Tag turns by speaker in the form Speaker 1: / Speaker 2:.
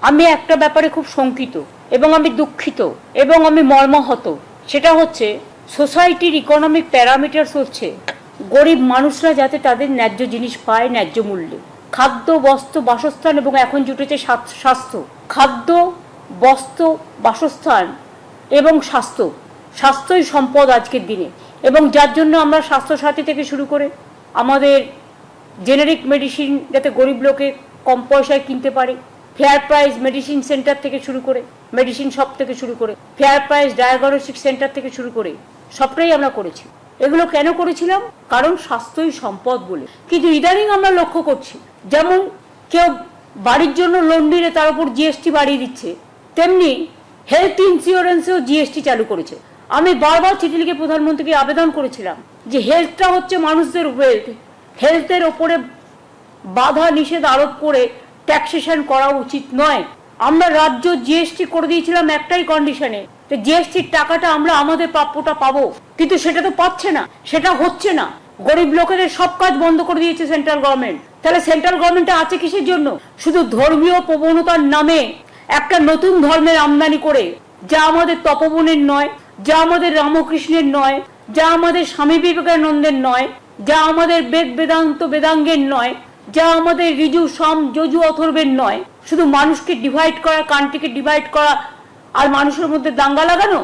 Speaker 1: আমি একটা ব্যাপারে খুব শঙ্কিত এবং আমি দুঃখিত এবং আমি মর্মাহত। সেটা হচ্ছে সোসাইটির ইকোনমিক প্যারামিটার্স হচ্ছে গরিব মানুষরা যাতে তাদের ন্যায্য জিনিস পায় ন্যায্য মূল্যে। খাদ্য, বস্ত্র, বাসস্থান এবং এখন জুটেছে স্বাস্থ্য। খাদ্য, বস্ত্র, বাসস্থান এবং স্বাস্থ্যই সম্পদ আজকের দিনে, এবং যার জন্য আমরা স্বাস্থ্যসাথী থেকে শুরু করে আমাদের জেনেরিক মেডিসিন যাতে গরিব লোকে কম পয়সায় কিনতে পারে, ফেয়ার প্রাইস মেডিসিন সেন্টার থেকে শুরু করে, মেডিসিন শপ থেকে শুরু করে, ফেয়ার প্রাইস ডায়াগনস্টিক সেন্টার থেকে শুরু করে সবটাই আমরা করেছি। এগুলো কেন করেছিলাম? কারণ স্বাস্থ্যই সম্পদ বলে। কিন্তু ইদানিং আমরা লক্ষ্য করছি, যেমন কেউ বাড়ির জন্য লোন নিলে তার উপর জিএসটি বাড়িয়ে দিচ্ছে, তেমনি হেলথ ইন্স্যুরেন্সেও জিএসটি চালু করেছে। আমি বারবার চিঠি লিখে প্রধানমন্ত্রীকে আবেদন করেছিলাম যে হেলথটা হচ্ছে মানুষদের ওয়েলথ, হেলথের ওপরে বাধা নিষেধ আরোপ করে ট্যাক্সেশন করা উচিত নয়। আমরা রাজ্য জিএসটি করে দিয়েছিলাম একটাই কন্ডিশনে, যে জিএসটির টাকাটা আমরা আমাদের প্রাপ্যটা পাবো, কিন্তু সেটা তো পাচ্ছে না, সেটা হচ্ছে না। গরিব লোকেদের সব কাজ বন্ধ করে দিয়েছে সেন্ট্রাল গভর্নমেন্ট। তাহলে সেন্ট্রাল গভর্নমেন্ট আছে কিসের জন্য? শুধু ধর্মীয় প্রবণতার নামে একটা নতুন ধর্মের আমদানি করে, যা আমাদের তপবনের নয়, যা আমাদের রামকৃষ্ণের নয়, যা আমাদের স্বামী বিবেকানন্দের নয়, যা আমাদের বেদ বেদান্ত বেদাঙ্গের নয়, যা আমাদের ঋজু সম যজু অথর্বের নয়। শুধু মানুষকে ডিভাইড করা, কান্ট্রিকে ডিভাইড করা আর মানুষের মধ্যে দাঙ্গা লাগানো,